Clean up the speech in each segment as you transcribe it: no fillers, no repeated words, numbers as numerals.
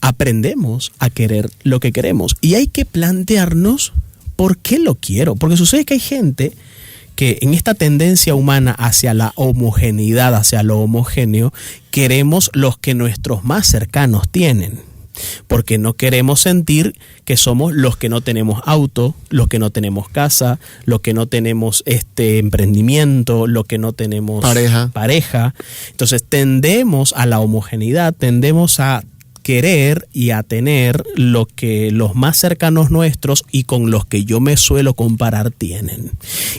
aprendemos a querer lo que queremos. Y hay que plantearnos por qué lo quiero. Porque sucede que hay gente que en esta tendencia humana hacia la homogeneidad, hacia lo homogéneo, queremos los que nuestros más cercanos tienen. Porque no queremos sentir que somos los que no tenemos auto, los que no tenemos casa, los que no tenemos emprendimiento, los que no tenemos pareja. Entonces tendemos a la homogeneidad, tendemos a querer y a tener lo que los más cercanos nuestros y con los que yo me suelo comparar tienen.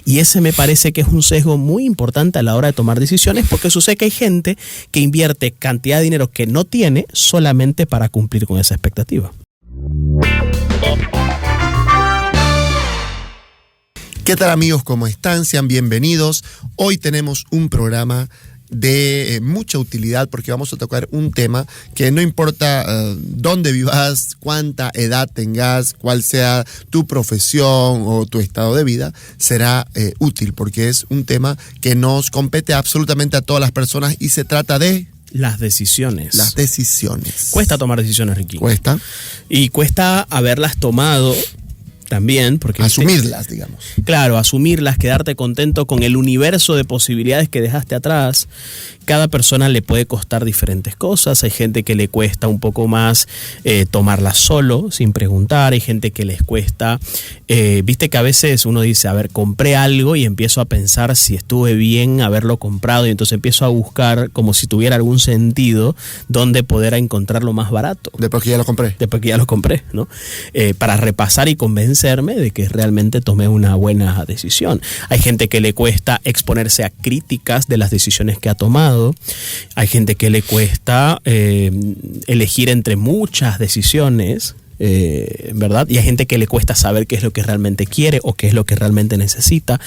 Y ese me parece que es un sesgo muy importante a la hora de tomar decisiones, porque sucede que hay gente que invierte cantidad de dinero que no tiene solamente para cumplir con esa expectativa. ¿Qué tal, amigos? ¿Cómo están? Sean bienvenidos. Hoy tenemos un programa de mucha utilidad, porque vamos a tocar un tema que no importa dónde vivas, cuánta edad tengas, cuál sea tu profesión o tu estado de vida, será útil, porque es un tema que nos compete absolutamente a todas las personas y se trata de las decisiones. Las decisiones. Cuesta tomar decisiones, Ricky. Cuesta. Y cuesta haberlas tomado también, porque asumirlas, digamos. Claro, asumirlas, quedarte contento con el universo de posibilidades que dejaste atrás. Cada persona le puede costar diferentes cosas. Hay gente que le cuesta un poco más tomarlas solo, sin preguntar. Hay gente que les cuesta, viste que a veces uno dice, a ver, compré algo y empiezo a pensar si estuve bien haberlo comprado, y entonces empiezo a buscar como si tuviera algún sentido dónde poder encontrarlo más barato. Después que ya lo compré. Después que ya lo compré, ¿no? Para repasar y convencerme de que realmente tomé una buena decisión. Hay gente que le cuesta exponerse a críticas de las decisiones que ha tomado. Hay gente que le cuesta elegir entre muchas decisiones, ¿verdad? Y hay gente que le cuesta saber qué es lo que realmente quiere o qué es lo que realmente necesita.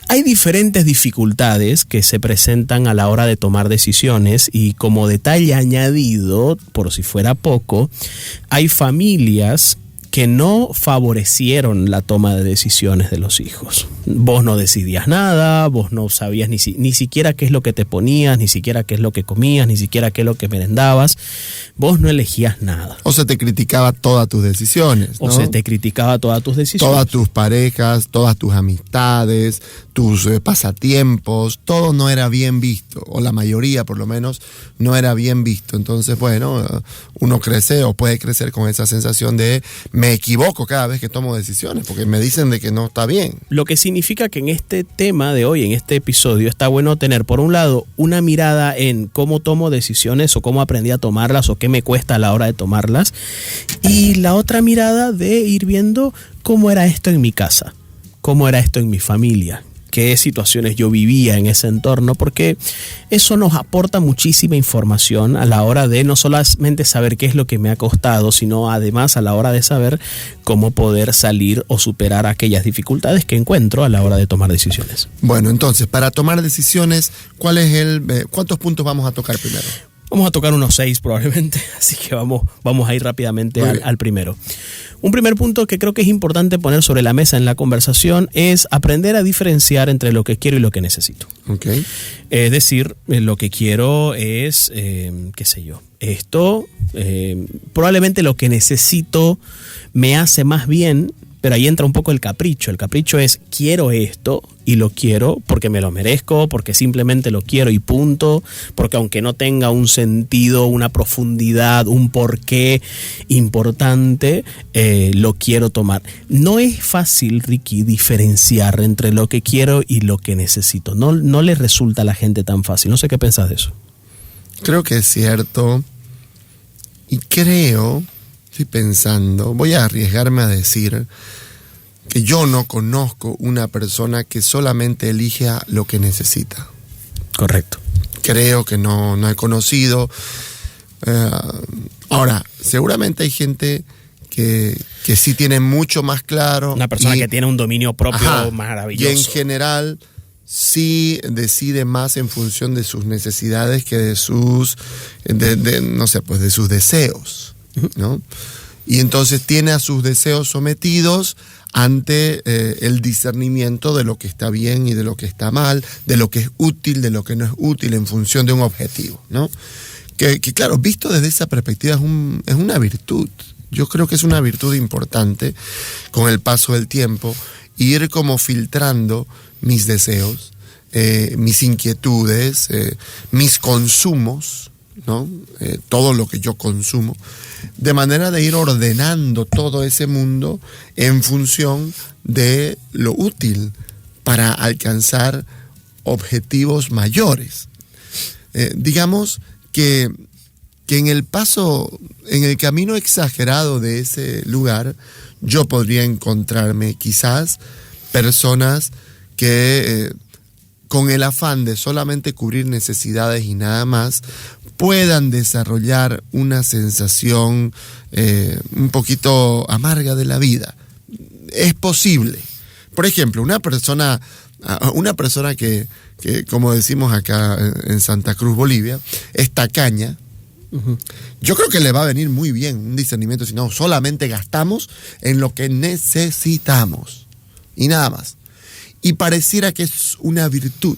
Hay diferentes dificultades que se presentan a la hora de tomar decisiones, y como detalle añadido, por si fuera poco, hay familias que no favorecieron la toma de decisiones de los hijos. Vos no decidías nada, vos no sabías ni siquiera qué es lo que te ponías, ni siquiera qué es lo que comías, ni siquiera qué es lo que merendabas. Vos no elegías nada. O se te criticaba todas tus decisiones, ¿no? O se te criticaba todas tus decisiones. Todas tus parejas, todas tus amistades, tus pasatiempos, todo no era bien visto, o la mayoría por lo menos no era bien visto. Entonces, bueno, uno crece o puede crecer con esa sensación de me equivoco cada vez que tomo decisiones, porque me dicen de que no está bien. Lo que significa que en este tema de hoy, en este episodio, está bueno tener, por un lado, una mirada en cómo tomo decisiones o cómo aprendí a tomarlas o qué me cuesta a la hora de tomarlas, y la otra mirada de ir viendo cómo era esto en mi casa, cómo era esto en mi familia, qué situaciones yo vivía en ese entorno, porque eso nos aporta muchísima información a la hora de no solamente saber qué es lo que me ha costado, sino además a la hora de saber cómo poder salir o superar aquellas dificultades que encuentro a la hora de tomar decisiones. Bueno, entonces, para tomar decisiones, ¿cuántos puntos vamos a tocar primero? Vamos a tocar unos 6 probablemente, así que vamos a ir rápidamente al primero. Un primer punto que creo que es importante poner sobre la mesa en la conversación es aprender a diferenciar entre lo que quiero y lo que necesito. Okay. Es decir, lo que quiero es, qué sé yo, esto, probablemente lo que necesito me hace más bien, pero ahí entra un poco el capricho. El capricho es, quiero esto y lo quiero porque me lo merezco, porque simplemente lo quiero y punto, porque aunque no tenga un sentido, una profundidad, un porqué importante, lo quiero tomar. No es fácil, Ricky, diferenciar entre lo que quiero y lo que necesito. No le resulta a la gente tan fácil. No sé qué pensás de eso. Creo que es cierto, y estoy pensando, voy a arriesgarme a decir que yo no conozco una persona que solamente elija lo que necesita. Correcto. Creo que no he conocido. Ahora, seguramente hay gente que sí tiene mucho más claro. Una persona que tiene un dominio propio maravilloso. Y en general sí decide más en función de sus necesidades que de sus, de sus deseos, ¿no? Y entonces tiene a sus deseos sometidos ante el discernimiento de lo que está bien y de lo que está mal, de lo que es útil, de lo que no es útil, en función de un objetivo, ¿no? que claro, visto desde esa perspectiva es una virtud. Yo creo que es una virtud importante con el paso del tiempo, ir como filtrando mis deseos, mis inquietudes, mis consumos, ¿no? Todo lo que yo consumo, de manera de ir ordenando todo ese mundo en función de lo útil para alcanzar objetivos mayores. Digamos que en el camino exagerado de ese lugar, yo podría encontrarme quizás personas que con el afán de solamente cubrir necesidades y nada más, puedan desarrollar una sensación un poquito amarga de la vida. Es posible. Por ejemplo, una persona que como decimos acá en Santa Cruz, Bolivia, es tacaña. Yo creo que le va a venir muy bien un discernimiento si no solamente gastamos en lo que necesitamos y nada más. Y pareciera que es una virtud,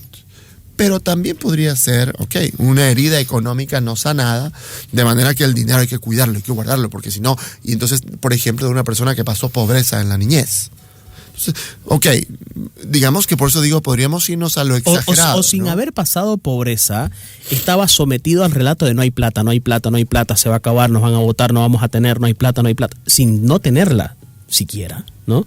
pero también podría ser, una herida económica no sanada, de manera que el dinero hay que cuidarlo, hay que guardarlo, porque si no, y entonces, por ejemplo, de una persona que pasó pobreza en la niñez. Entonces, digamos que por eso digo, podríamos irnos a lo exagerado. O sin ¿no? haber pasado pobreza, estaba sometido al relato de no hay plata, no hay plata, no hay plata, se va a acabar, nos van a votar, no vamos a tener, no hay plata, sin no tenerla siquiera, ¿no?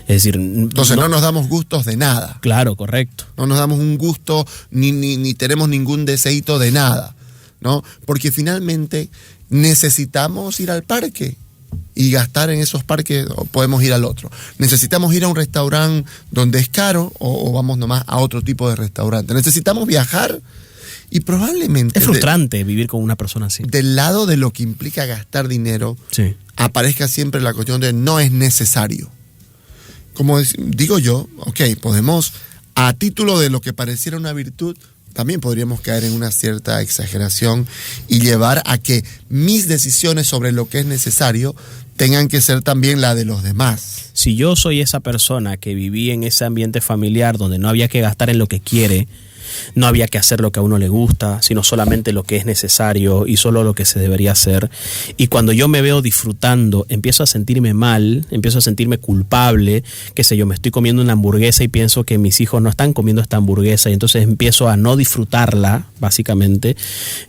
Es decir, entonces no nos damos gustos de nada. Claro, correcto. No nos damos un gusto ni tenemos ningún deseito de nada, ¿no? Porque finalmente necesitamos ir al parque y gastar en esos parques, o podemos ir al otro. Necesitamos ir a un restaurante donde es caro o vamos nomás a otro tipo de restaurante. Necesitamos viajar y probablemente... Es frustrante vivir con una persona así. Del lado de lo que implica gastar dinero, sí, aparezca siempre la cuestión de no es necesario. Como digo yo, podemos, a título de lo que pareciera una virtud, también podríamos caer en una cierta exageración y llevar a que mis decisiones sobre lo que es necesario tengan que ser también la de los demás. Si yo soy esa persona que viví en ese ambiente familiar donde no había que gastar en lo que quiere, no había que hacer lo que a uno le gusta, sino solamente lo que es necesario y solo lo que se debería hacer. Y cuando yo me veo disfrutando, empiezo a sentirme mal, empiezo a sentirme culpable, qué sé yo, me estoy comiendo una hamburguesa y pienso que mis hijos no están comiendo esta hamburguesa y entonces empiezo a no disfrutarla, básicamente.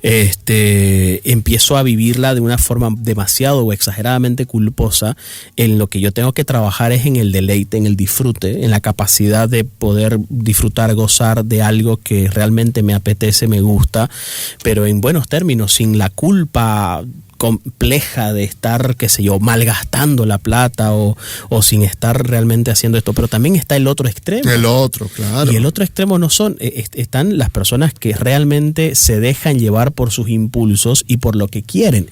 Empiezo a vivirla de una forma demasiado o exageradamente culposa. En lo que yo tengo que trabajar es en el deleite, en el disfrute, en la capacidad de poder disfrutar, gozar de algo que realmente me apetece, me gusta, pero en buenos términos, sin la culpa compleja de estar, qué sé yo, malgastando la plata o sin estar realmente haciendo esto. Pero también está el otro extremo. El otro, claro. Y el otro extremo están las personas que realmente se dejan llevar por sus impulsos y por lo que quieren.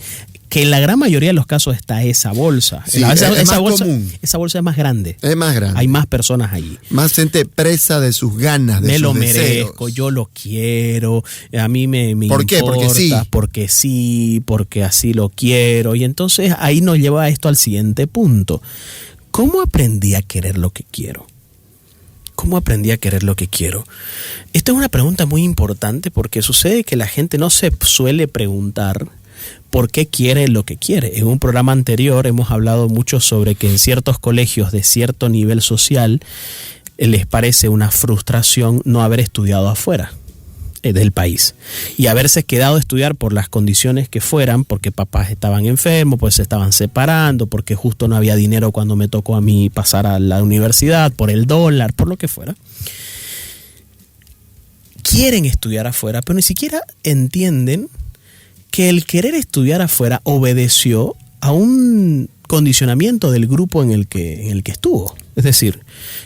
Que en la gran mayoría de los casos está esa bolsa. Sí, esa bolsa, común. Esa bolsa es más grande. Es más grande. Hay más personas allí. Más gente presa de sus ganas, de me sus lo deseos. merezco, yo lo quiero, a mí me ¿Por qué? importa, Porque sí. porque así lo quiero. Y entonces ahí nos lleva esto al siguiente punto. ¿Cómo aprendí a querer lo que quiero? ¿Cómo aprendí a querer lo que quiero? Esta es una pregunta muy importante porque sucede que la gente no se suele preguntar ¿por qué quiere lo que quiere? En un programa anterior hemos hablado mucho sobre que en ciertos colegios de cierto nivel social les parece una frustración no haber estudiado afuera del país y haberse quedado a estudiar por las condiciones que fueran, porque papás estaban enfermos, pues se estaban separando, porque justo no había dinero cuando me tocó a mí pasar a la universidad, por el dólar, por lo que fuera. Quieren estudiar afuera, pero ni siquiera entienden que el querer estudiar afuera obedeció a un condicionamiento del grupo en el que estuvo. Es decir,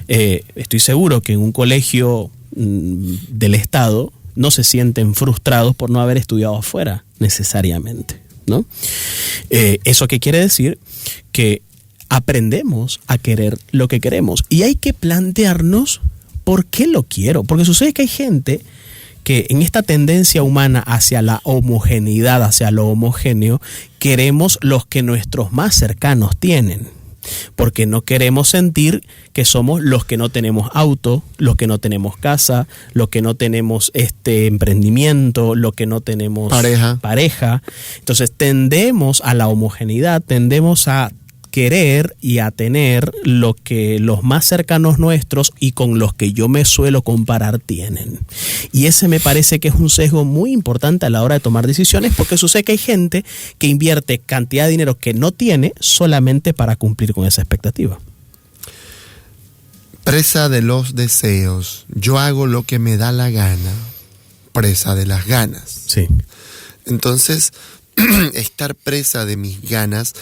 estoy seguro que en un colegio del Estado no se sienten frustrados por no haber estudiado afuera necesariamente, ¿no? ¿Eso qué quiere decir? Que aprendemos a querer lo que queremos y hay que plantearnos por qué lo quiero. Porque sucede que hay gente que en esta tendencia humana hacia la homogeneidad, hacia lo homogéneo, queremos los que nuestros más cercanos tienen. porque no queremos sentir que somos los que no tenemos auto, los que no tenemos casa, los que no tenemos emprendimiento, los que no tenemos pareja. Entonces tendemos a la homogeneidad, tendemos a querer y a tener lo que los más cercanos nuestros y con los que yo me suelo comparar tienen. Y ese me parece que es un sesgo muy importante a la hora de tomar decisiones, porque sucede que hay gente que invierte cantidad de dinero que no tiene solamente para cumplir con esa expectativa. Presa de los deseos. Yo hago lo que me da la gana. Presa de las ganas. Sí. Entonces, estar presa de mis ganas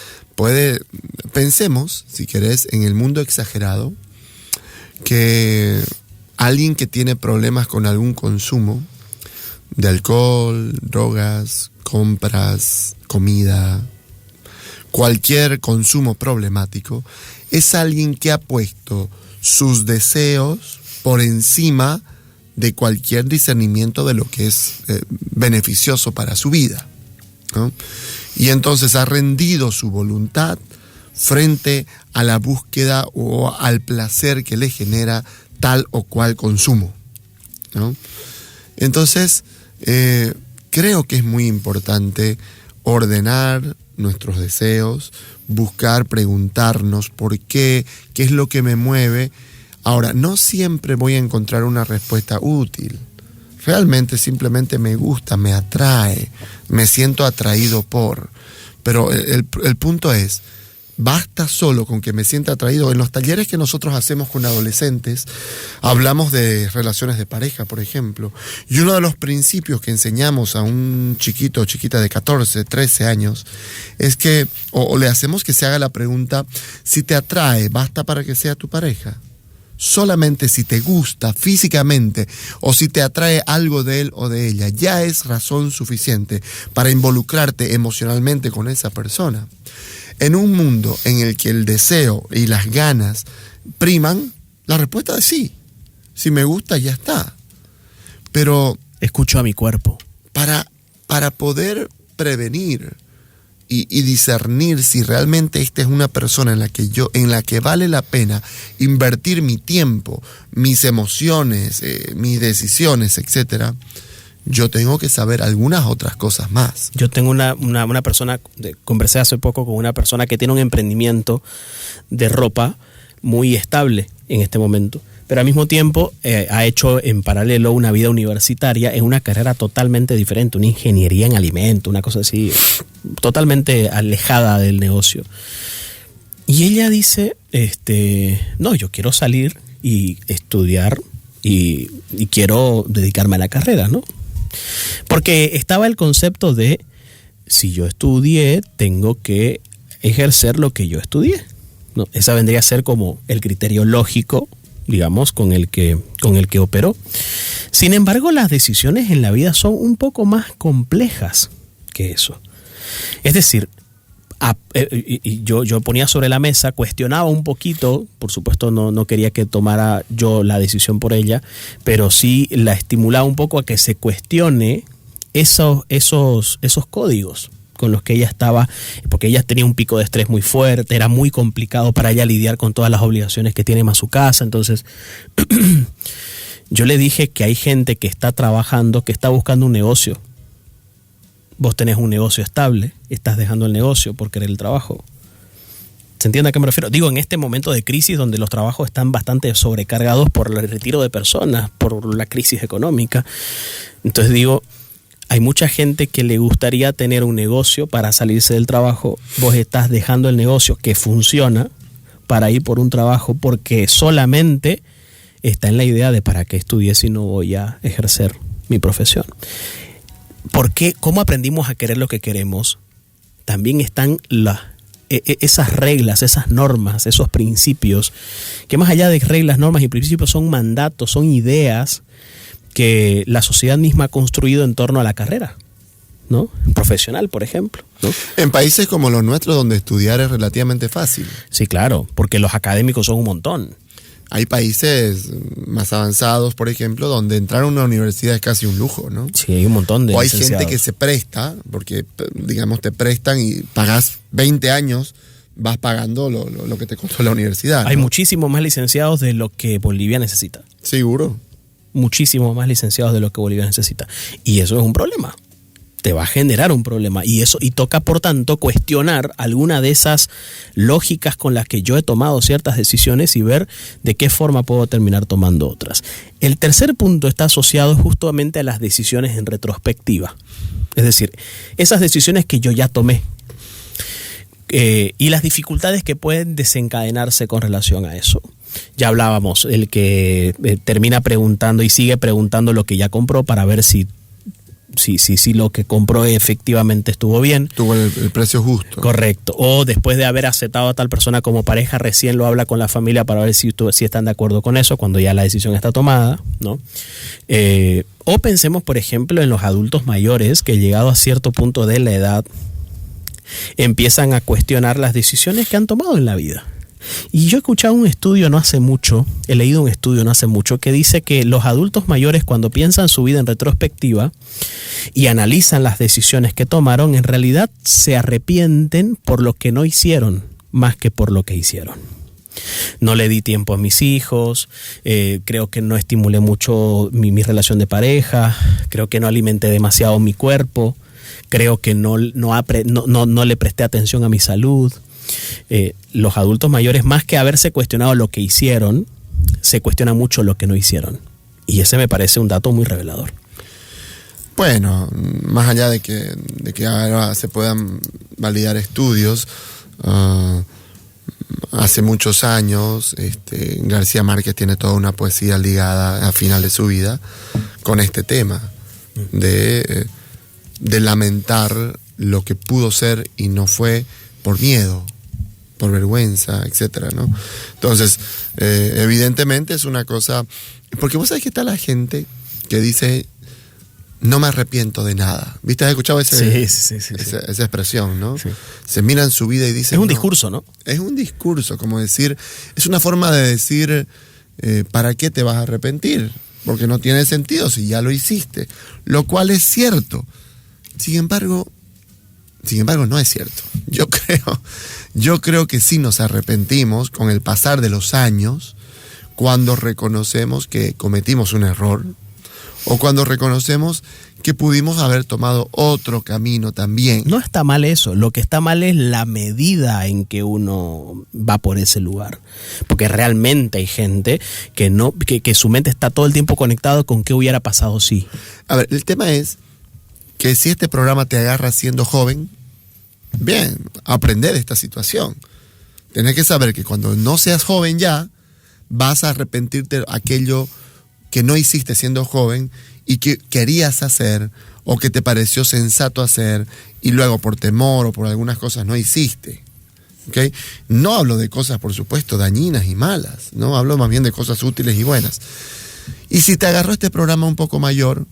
pensemos, si querés, en el mundo exagerado, que alguien que tiene problemas con algún consumo de alcohol, drogas, compras, comida, cualquier consumo problemático, es alguien que ha puesto sus deseos por encima de cualquier discernimiento de lo que es beneficioso para su vida, ¿no? Y entonces ha rendido su voluntad frente a la búsqueda o al placer que le genera tal o cual consumo, ¿no? Entonces, creo que es muy importante ordenar nuestros deseos, buscar, preguntarnos por qué es lo que me mueve. Ahora, no siempre voy a encontrar una respuesta útil. Realmente simplemente me gusta, me atrae, me siento atraído por. Pero el punto es, basta solo con que me sienta atraído. En los talleres que nosotros hacemos con adolescentes, hablamos de relaciones de pareja, por ejemplo. Y uno de los principios que enseñamos a un chiquito o chiquita de 14, 13 años, es que, o le hacemos que se haga la pregunta, si te atrae, ¿basta para que sea tu pareja? Solamente si te gusta físicamente o si te atrae algo de él o de ella, ya es razón suficiente para involucrarte emocionalmente con esa persona. En un mundo en el que el deseo y las ganas priman, la respuesta es sí. Si me gusta, ya está. Pero escucho a mi cuerpo. Para poder prevenir y discernir si realmente esta es una persona en la que vale la pena invertir mi tiempo, mis emociones, mis decisiones, etcétera, yo tengo que saber algunas otras cosas más. Yo tengo una persona, conversé hace poco con una persona que tiene un emprendimiento de ropa muy estable en este momento, pero al mismo tiempo ha hecho en paralelo una vida universitaria en una carrera totalmente diferente, una ingeniería en alimentos, una cosa así, totalmente alejada del negocio. Y ella dice, no, yo quiero salir y estudiar y quiero dedicarme a la carrera, ¿no? Porque estaba el concepto de, si yo estudié, tengo que ejercer lo que yo estudié, ¿no? Esa vendría a ser como el criterio lógico, digamos, con el que operó. Sin embargo, las decisiones en la vida son un poco más complejas que eso. Es decir, yo ponía sobre la mesa, cuestionaba un poquito, por supuesto no quería que tomara yo la decisión por ella, pero sí la estimulaba un poco a que se cuestione esos códigos con los que ella estaba, porque ella tenía un pico de estrés muy fuerte, era muy complicado para ella lidiar con todas las obligaciones que tiene más su casa. Entonces yo le dije que hay gente que está trabajando, que está buscando un negocio. Vos tenés un negocio estable, estás dejando el negocio por querer el trabajo. ¿Se entiende a qué me refiero? Digo, en este momento de crisis donde los trabajos están bastante sobrecargados por el retiro de personas, por la crisis económica. Entonces digo, hay mucha gente que le gustaría tener un negocio para salirse del trabajo. Vos estás dejando el negocio que funciona para ir por un trabajo porque solamente está en la idea de para qué estudié si no voy a ejercer mi profesión. ¿Por qué? ¿Cómo aprendimos a querer lo que queremos? También están esas reglas, esas normas, esos principios, que más allá de reglas, normas y principios son mandatos, son ideas que la sociedad misma ha construido en torno a la carrera, ¿no? Profesional, por ejemplo, ¿no? En países como los nuestros, donde estudiar es relativamente fácil. Sí, claro, porque los académicos son un montón. Hay países más avanzados, por ejemplo, donde entrar a una universidad es casi un lujo, ¿no? Sí, hay un montón de O hay licenciados. gente que se presta, porque, digamos, te prestan y pagás 20 años vas pagando lo que te costó la universidad. Hay ¿no? muchísimos más licenciados de lo que Bolivia necesita. Seguro. Muchísimos más licenciados de lo que Bolivia necesita. Y eso es un problema. Te va a generar un problema. Y toca, por tanto, cuestionar alguna de esas lógicas con las que yo he tomado ciertas decisiones y ver de qué forma puedo terminar tomando otras. El tercer punto está asociado justamente a las decisiones en retrospectiva. Es decir, esas decisiones que yo ya tomé. Y las dificultades que pueden desencadenarse con relación a eso. Ya hablábamos, el que termina preguntando y sigue preguntando lo que ya compró para ver si lo que compró efectivamente estuvo bien. Tuvo el precio justo. Correcto. O después de haber aceptado a tal persona como pareja, recién lo habla con la familia para ver si están de acuerdo con eso, cuando ya la decisión está tomada, ¿no? O pensemos, por ejemplo, en los adultos mayores que, llegado a cierto punto de la edad, empiezan a cuestionar las decisiones que han tomado en la vida. Y yo he escuchado un estudio no hace mucho, he leído un estudio no hace mucho, que dice que los adultos mayores, cuando piensan su vida en retrospectiva y analizan las decisiones que tomaron, en realidad se arrepienten por lo que no hicieron más que por lo que hicieron. No le di tiempo a mis hijos, creo que no estimulé mucho mi relación de pareja, creo que no alimenté demasiado mi cuerpo, creo que no le presté atención a mi salud. Los adultos mayores, más que haberse cuestionado lo que hicieron, se cuestionan mucho lo que no hicieron. Y ese me parece un dato muy revelador. Bueno, más allá de que ahora se puedan validar estudios, hace muchos años García Márquez tiene toda una poesía ligada al final de su vida con este tema de lamentar lo que pudo ser y no fue por miedo, por vergüenza, etcétera, ¿no? Entonces, evidentemente es una cosa, porque vos sabés que está la gente que dice, no me arrepiento de nada. ¿Viste? ¿Has escuchado esa expresión, no? Sí. Se miran su vida y dicen... Es un discurso, ¿no? Es un discurso, como decir, es una forma de decir, ¿para qué te vas a arrepentir? Porque no tiene sentido si ya lo hiciste, lo cual es cierto. Sin embargo, no es cierto. Yo creo que sí nos arrepentimos con el pasar de los años, cuando reconocemos que cometimos un error, o cuando reconocemos que pudimos haber tomado otro camino también. No está mal eso, lo que está mal es la medida en que uno va por ese lugar. Porque realmente hay gente que su mente está todo el tiempo conectado con qué hubiera pasado si. A ver, el tema es que si este programa te agarra siendo joven, bien, aprende de esta situación. Tienes que saber que cuando no seas joven ya, vas a arrepentirte de aquello que no hiciste siendo joven y que querías hacer o que te pareció sensato hacer y luego por temor o por algunas cosas no hiciste. ¿Okay? No hablo de cosas, por supuesto, dañinas y malas, ¿no? Hablo más bien de cosas útiles y buenas. Y si te agarró este programa un poco mayor,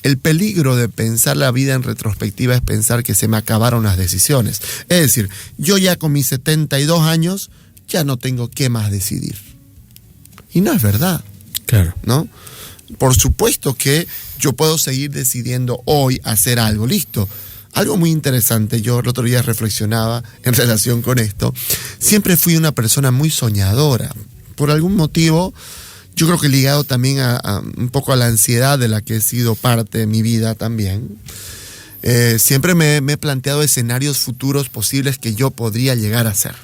el peligro de pensar la vida en retrospectiva es pensar que se me acabaron las decisiones. Es decir, yo ya con mis 72 años ya no tengo qué más decidir. Y no es verdad. Claro. ¿No? Por supuesto que yo puedo seguir decidiendo hoy hacer algo. Listo. Algo muy interesante, yo el otro día reflexionaba en relación con esto. Siempre fui una persona muy soñadora. Por algún motivo, yo creo que ligado también a un poco a la ansiedad de la que he sido parte de mi vida también. Siempre me he planteado escenarios futuros posibles que yo podría llegar a ser.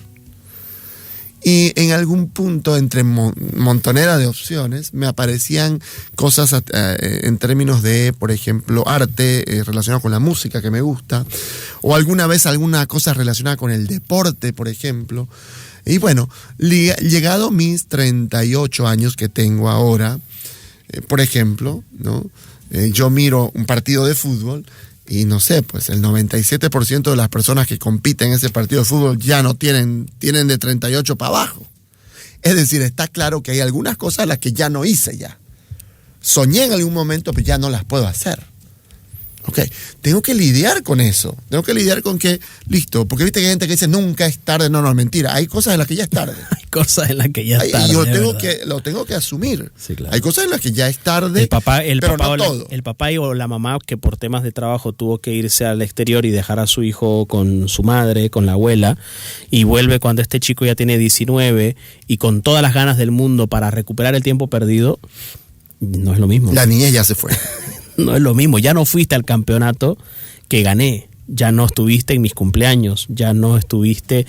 Y en algún punto, entre montonera de opciones, me aparecían cosas en términos de, por ejemplo, arte relacionado con la música que me gusta, o alguna vez alguna cosa relacionada con el deporte, por ejemplo. Y bueno, llegado mis 38 años que tengo ahora, por ejemplo, ¿no? Yo miro un partido de fútbol y no sé, pues el 97% de las personas que compiten en ese partido de fútbol ya no tienen de 38 para abajo. Es decir, está claro que hay algunas cosas las que ya no hice ya. Soñé en algún momento, pero ya no las puedo hacer. Ok, tengo que lidiar con eso. Tengo que lidiar con que, listo, porque viste que hay gente que dice nunca es tarde. No, es mentira. Hay cosas en las que ya es tarde. Hay cosas en las que ya es tarde. Y lo tengo que asumir. Sí, claro. Hay cosas en las que ya es tarde. El papá o la mamá que por temas de trabajo tuvo que irse al exterior y dejar a su hijo con su madre, con la abuela, y vuelve cuando este chico ya tiene 19 y con todas las ganas del mundo para recuperar el tiempo perdido, no es lo mismo. La niña ya se fue. No es lo mismo, ya no fuiste al campeonato que gané, ya no estuviste en mis cumpleaños, ya no estuviste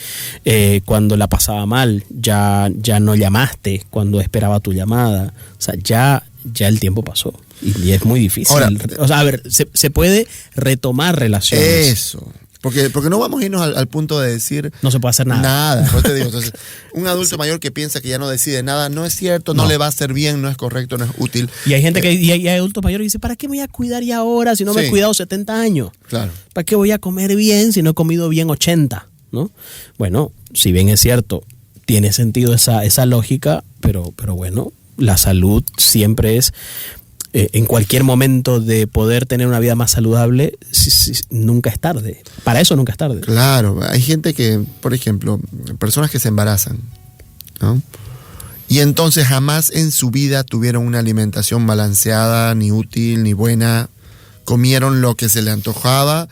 cuando la pasaba mal, ya no llamaste cuando esperaba tu llamada, o sea, ya el tiempo pasó y es muy difícil. Ahora, o sea, a ver, se puede retomar relaciones. Eso. Porque no vamos a irnos al punto de decir... No se puede hacer nada. Nada, pues te digo. Entonces, un adulto mayor que piensa que ya no decide nada, no es cierto, no le va a hacer bien, no es correcto, no es útil. Y hay gente y hay adultos mayores que dice, ¿para qué me voy a cuidar ya ahora si no me he cuidado 70 años? Claro. ¿Para qué voy a comer bien si no he comido bien 80? ¿No? Bueno, si bien es cierto, tiene sentido esa lógica, pero bueno, la salud siempre es... en cualquier momento de poder tener una vida más saludable, nunca es tarde. Para eso nunca es tarde. Claro, hay gente que, por ejemplo, personas que se embarazan, ¿no? Y entonces jamás en su vida tuvieron una alimentación balanceada, ni útil, ni buena. Comieron lo que se le antojaba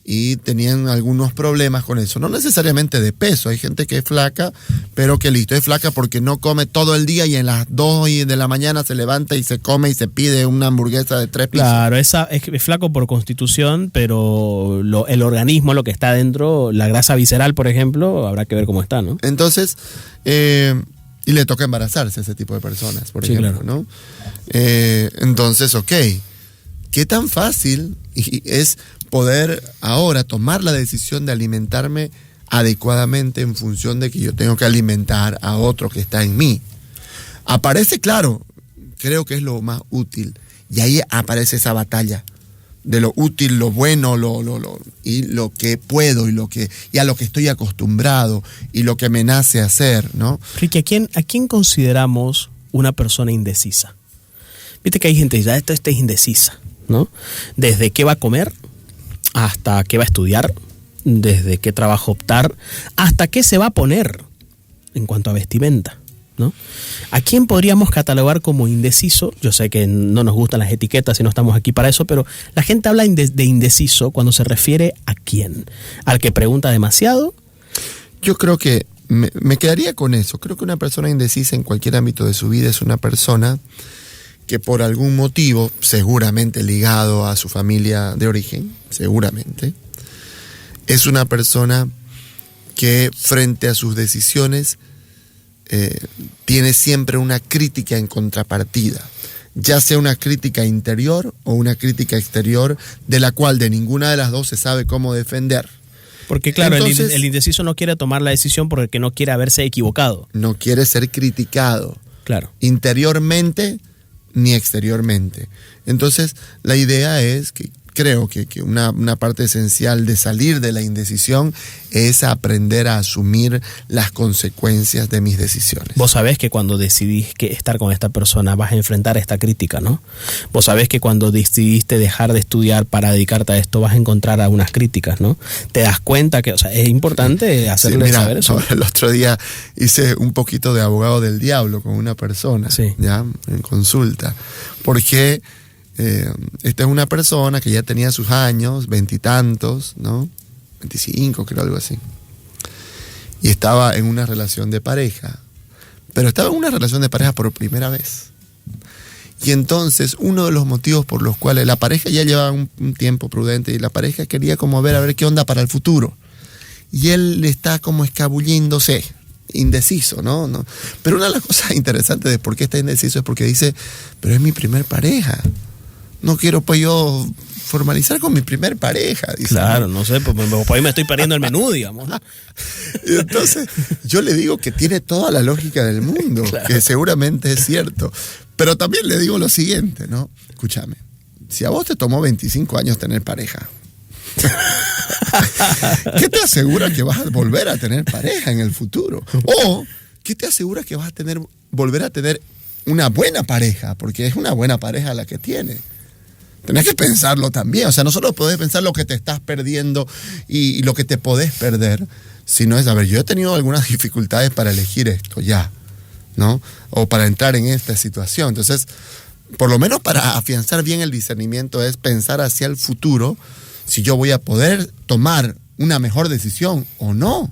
y tenían algunos problemas con eso. No necesariamente de peso, hay gente que es flaca, pero que listo, es flaca porque no come todo el día y en las 2 de la mañana se levanta y se come y se pide una hamburguesa de 3 pisos. Claro, es flaco por constitución, pero el organismo, lo que está dentro, la grasa visceral, por ejemplo, habrá que ver cómo está, ¿no? Entonces, y le toca embarazarse a ese tipo de personas, por ejemplo, claro. ¿no? Entonces, ok, ¿qué tan fácil es poder ahora tomar la decisión de alimentarme adecuadamente en función de que yo tengo que alimentar a otro que está en mí? Aparece, claro, creo que es lo más útil. Y ahí aparece esa batalla de lo útil, lo bueno, y lo que puedo y a lo que estoy acostumbrado y lo que me nace hacer, ¿no? Ricky, ¿a quién consideramos una persona indecisa? Viste que hay gente que dice, esta es indecisa, ¿no? Desde qué va a comer hasta qué va a estudiar, desde qué trabajo optar, hasta qué se va a poner en cuanto a vestimenta, ¿no? ¿A quién podríamos catalogar como indeciso? Yo sé que no nos gustan las etiquetas y no estamos aquí para eso, pero la gente habla de indeciso cuando se refiere a quién. ¿Al que pregunta demasiado? Yo creo que me quedaría con eso. Creo que una persona indecisa en cualquier ámbito de su vida es una persona que por algún motivo, seguramente ligado a su familia de origen, seguramente, es una persona que frente a sus decisiones tiene siempre una crítica en contrapartida, ya sea una crítica interior o una crítica exterior, de la cual de ninguna de las dos se sabe cómo defender. Porque claro, entonces, el indeciso no quiere tomar la decisión porque no quiere haberse equivocado. No quiere ser criticado. Claro. Interiormente ni exteriormente. Entonces, la idea es que creo que una parte esencial de salir de la indecisión es aprender a asumir las consecuencias de mis decisiones. Vos sabés que cuando decidís estar con esta persona vas a enfrentar esta crítica, ¿no? Vos sabés que cuando decidiste dejar de estudiar para dedicarte a esto vas a encontrar algunas críticas, ¿no? Te das cuenta que, o sea, es importante hacerle saber eso. El otro día hice un poquito de abogado del diablo con una persona, sí, ya en consulta, porque esta es una persona que ya tenía sus años, 20 y tantos, ¿no? 25, creo, algo así. Y estaba en una relación de pareja. Pero estaba en una relación de pareja por primera vez. Y entonces, uno de los motivos por los cuales la pareja ya llevaba un tiempo prudente y la pareja quería como ver a ver qué onda para el futuro. Y él está como escabulléndose, indeciso, ¿no? Pero una de las cosas interesantes de por qué está indeciso es porque dice, pero es mi primer pareja. No quiero pues yo formalizar con mi primer pareja. Dice, claro, no sé, pues ahí me estoy perdiendo el menú, digamos, ¿no? Y entonces yo le digo que tiene toda la lógica del mundo, claro, que seguramente es cierto. Pero también le digo lo siguiente, ¿no? Escúchame, si a vos te tomó 25 años tener pareja, ¿qué te asegura que vas a volver a tener pareja en el futuro? O, ¿qué te asegura que vas a volver a tener una buena pareja? Porque es una buena pareja la que tiene. tenés que pensarlo también. O sea, no solo podés pensar lo que te estás perdiendo y lo que te podés perder, sino es, a ver, yo he tenido algunas dificultades para elegir esto ya, ¿no? O para entrar en esta situación. Entonces, por lo menos para afianzar bien el discernimiento es pensar hacia el futuro si yo voy a poder tomar una mejor decisión o no,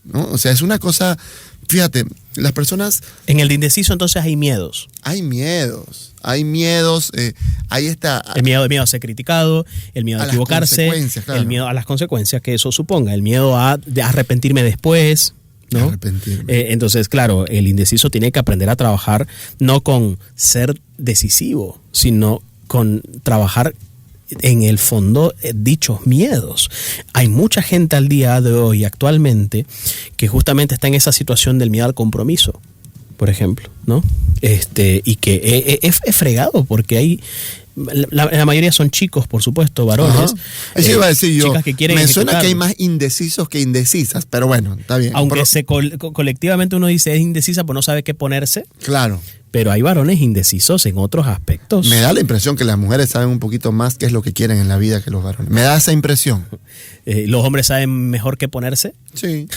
¿no? O sea, es una cosa, fíjate, las personas... En el indeciso entonces hay miedos. Hay miedos, ahí está... El miedo a ser criticado, el miedo a equivocarse, claro. El miedo a las consecuencias que eso suponga, el miedo de arrepentirme después, ¿no? Arrepentirme. Entonces, claro, el indeciso tiene que aprender a trabajar no con ser decisivo, sino con trabajar en el fondo dichos miedos. Hay mucha gente al día de hoy, actualmente, que justamente está en esa situación del miedo al compromiso, por ejemplo, ¿no? Y que es fregado porque hay... La mayoría son chicos, por supuesto, varones. Eso iba a decir yo. Chicas que quieren me ejecutar. suena que hay más indecisos que indecisas, pero bueno, está bien. Aunque colectivamente uno dice es indecisa, pues no sabe qué ponerse. Claro. Pero hay varones indecisos en otros aspectos. Me da la impresión que las mujeres saben un poquito más qué es lo que quieren en la vida que los varones. Me da esa impresión. ¿Los hombres saben mejor qué ponerse? Sí.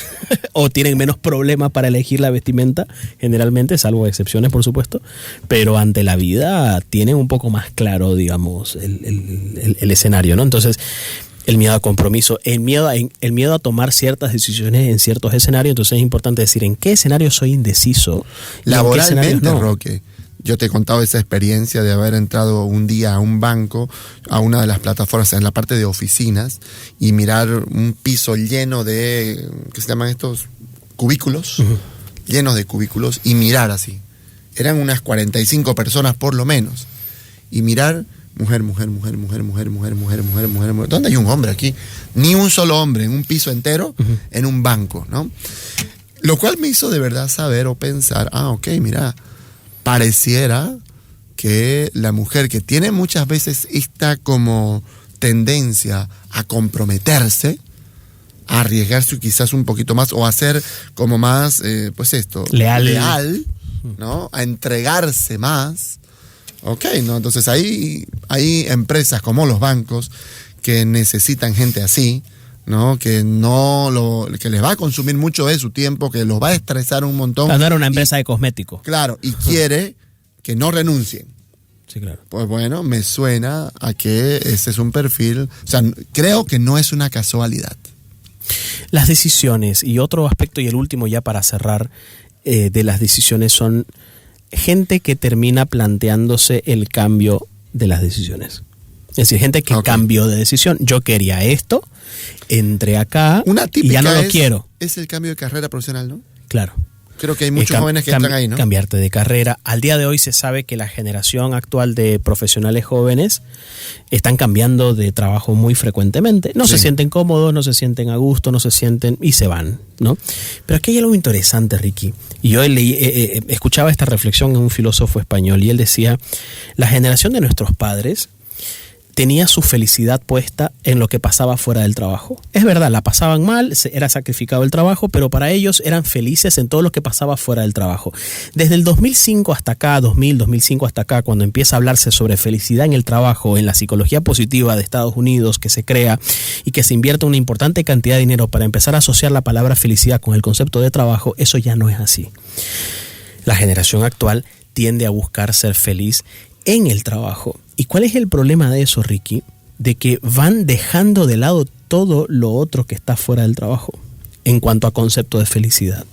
¿O tienen menos problemas para elegir la vestimenta? Generalmente, salvo excepciones, por supuesto. Pero ante la vida tienen un poco más claro, digamos, el escenario, ¿no? Entonces, el miedo a compromiso, el miedo a tomar ciertas decisiones en ciertos escenarios. Entonces es importante decir en qué escenario soy indeciso. Laboralmente, no. Roque, yo te he contado esa experiencia de haber entrado un día a un banco, a una de las plataformas en la parte de oficinas, y mirar un piso lleno de, ¿qué se llaman estos? Cubículos, llenos de cubículos, y mirar así. Eran unas 45 personas por lo menos. Y mirar... Mujer. ¿Dónde hay un hombre aquí? Ni un solo hombre en un piso entero, en un banco, ¿no? Lo cual me hizo de verdad saber o pensar, ok, mira, pareciera que la mujer que tiene muchas veces esta como tendencia a comprometerse, a arriesgarse quizás un poquito más o a ser como más, leal, ¿no? A entregarse más. Ok, ¿no? Entonces hay empresas como los bancos que necesitan gente así, ¿no? Que les va a consumir mucho de su tiempo, que los va a estresar un montón. No era una empresa de cosméticos. Claro, y quiere que no renuncien. Sí, claro. Pues bueno, me suena a que ese es un perfil, o sea, creo que no es una casualidad. Las decisiones, y otro aspecto, y el último ya para cerrar, de las decisiones son gente que termina planteándose el cambio de las decisiones. Es decir, gente que cambió de decisión. Yo quería esto, entré acá y ya no lo quiero. Es el cambio de carrera profesional, ¿no? Claro. Creo que hay muchos jóvenes que entran ahí, ¿no? Cambiarte de carrera. Al día de hoy se sabe que la generación actual de profesionales jóvenes están cambiando de trabajo muy frecuentemente. No se sienten cómodos, no se sienten a gusto, no se sienten y se van, ¿no? Pero aquí hay algo interesante, Ricky. Y yo escuchaba esta reflexión en un filósofo español y él decía, la generación de nuestros padres tenía su felicidad puesta en lo que pasaba fuera del trabajo. Es verdad, la pasaban mal, era sacrificado el trabajo, pero para ellos eran felices en todo lo que pasaba fuera del trabajo. Desde el 2005 hasta acá, 2005 hasta acá, cuando empieza a hablarse sobre felicidad en el trabajo, en la psicología positiva de Estados Unidos, que se crea y que se invierte una importante cantidad de dinero para empezar a asociar la palabra felicidad con el concepto de trabajo, eso ya no es así. La generación actual tiende a buscar ser feliz en el trabajo. ¿Y cuál es el problema de eso, Ricky? De que van dejando de lado todo lo otro que está fuera del trabajo en cuanto a concepto de felicidad.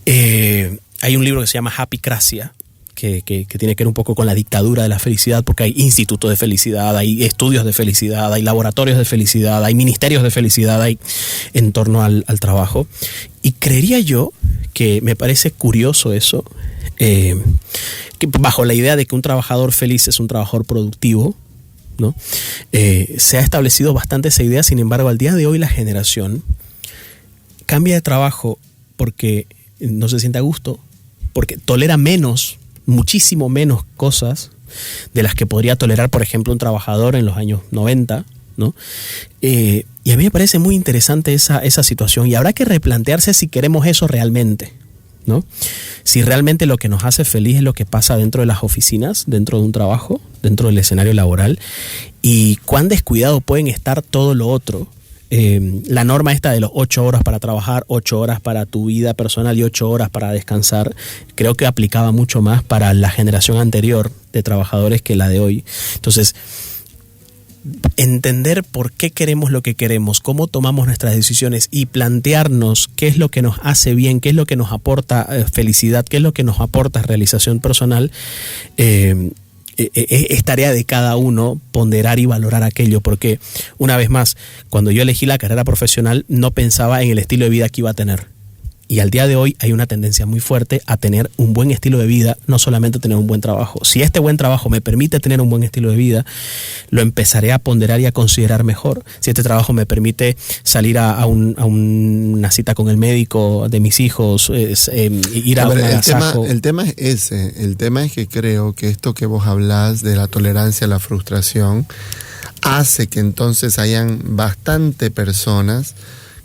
Hay un libro que se llama Happycracia, que tiene que ver un poco con la dictadura de la felicidad, porque hay institutos de felicidad, hay estudios de felicidad, hay laboratorios de felicidad, hay ministerios de felicidad, hay en torno al trabajo. Y creería yo que me parece curioso eso, que bajo la idea de que un trabajador feliz es un trabajador productivo, ¿no? Se ha establecido bastante esa idea. Sin embargo, al día de hoy la generación cambia de trabajo porque no se siente a gusto, porque tolera menos, muchísimo menos cosas de las que podría tolerar, por ejemplo, un trabajador en los años 90, ¿no? Y a mí me parece muy interesante esa situación, y habrá que replantearse si queremos eso realmente, ¿no? Si realmente lo que nos hace feliz es lo que pasa dentro de las oficinas, dentro de un trabajo, dentro del escenario laboral, y cuán descuidado pueden estar todo lo otro. La norma esta de los 8 horas para trabajar, 8 horas para tu vida personal y 8 horas para descansar, creo que aplicaba mucho más para la generación anterior de trabajadores que la de hoy. Entonces, entender por qué queremos lo que queremos, cómo tomamos nuestras decisiones y plantearnos qué es lo que nos hace bien, qué es lo que nos aporta felicidad, qué es lo que nos aporta realización personal, es tarea de cada uno ponderar y valorar aquello, porque una vez más, cuando yo elegí la carrera profesional no pensaba en el estilo de vida que iba a tener. Y al día de hoy hay una tendencia muy fuerte a tener un buen estilo de vida, no solamente tener un buen trabajo. Si este buen trabajo me permite tener un buen estilo de vida, lo empezaré a ponderar y a considerar mejor. Si este trabajo me permite salir a una cita con el médico de mis hijos, ir a un agasajo. El tema es ese. El tema es que creo que esto que vos hablás de la tolerancia a la frustración hace que entonces hayan bastante personas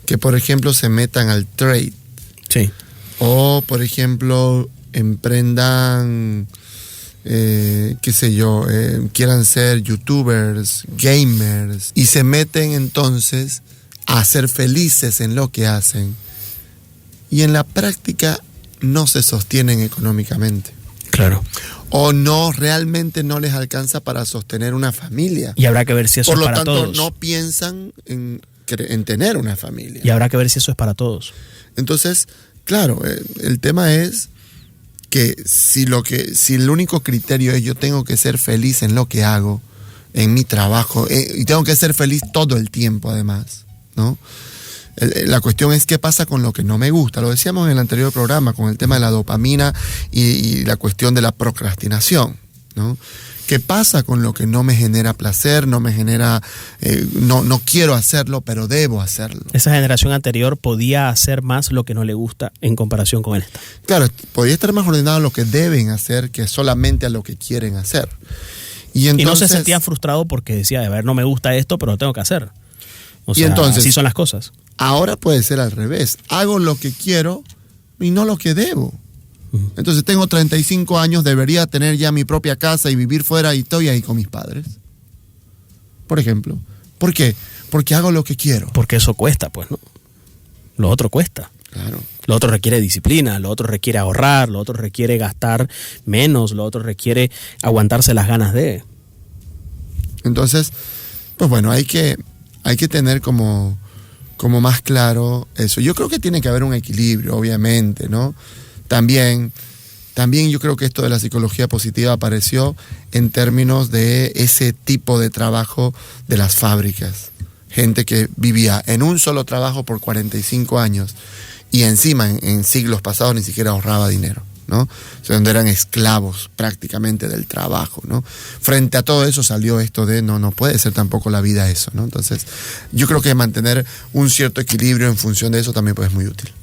que, por ejemplo, se metan al trade. Sí. O, por ejemplo, emprendan, qué sé yo, quieran ser youtubers, gamers, y se meten entonces a ser felices en lo que hacen. Y en la práctica no se sostienen económicamente. Claro. O no, realmente no les alcanza para sostener una familia. Y habrá que ver si eso es para todos. Por lo tanto, no piensan en tener una familia. Y habrá que ver si eso es para todos. Entonces, claro, el tema es que si el único criterio es yo tengo que ser feliz en lo que hago, en mi trabajo, y tengo que ser feliz todo el tiempo además, ¿no? La cuestión es qué pasa con lo que no me gusta. Lo decíamos en el anterior programa con el tema de la dopamina y la cuestión de la procrastinación, ¿no? ¿Qué pasa con lo que no me genera placer, no me genera, no quiero hacerlo, pero debo hacerlo? Esa generación anterior podía hacer más lo que no le gusta en comparación con esta. Claro, podía estar más ordenado a lo que deben hacer que solamente a lo que quieren hacer. Y no se sentía frustrado porque decía, a ver, no me gusta esto, pero lo tengo que hacer. O sea, entonces, así son las cosas. Ahora puede ser al revés. Hago lo que quiero y no lo que debo. Entonces tengo 35 años, debería tener ya mi propia casa y vivir fuera y estoy ahí con mis padres. Por ejemplo. ¿Por qué? Porque hago lo que quiero. Porque eso cuesta, pues, ¿no? Lo otro cuesta. Claro. Lo otro requiere disciplina, lo otro requiere ahorrar, lo otro requiere gastar menos, lo otro requiere aguantarse las ganas de. Entonces, pues bueno, hay que tener como más claro eso. Yo creo que tiene que haber un equilibrio, obviamente, ¿no? También yo creo que esto de la psicología positiva apareció en términos de ese tipo de trabajo de las fábricas. Gente que vivía en un solo trabajo por 45 años y encima en siglos pasados ni siquiera ahorraba dinero, ¿no? O sea, donde eran esclavos prácticamente del trabajo, ¿no? Frente a todo eso salió esto de no puede ser tampoco la vida eso, ¿no? Entonces, yo creo que mantener un cierto equilibrio en función de eso también pues, es muy útil.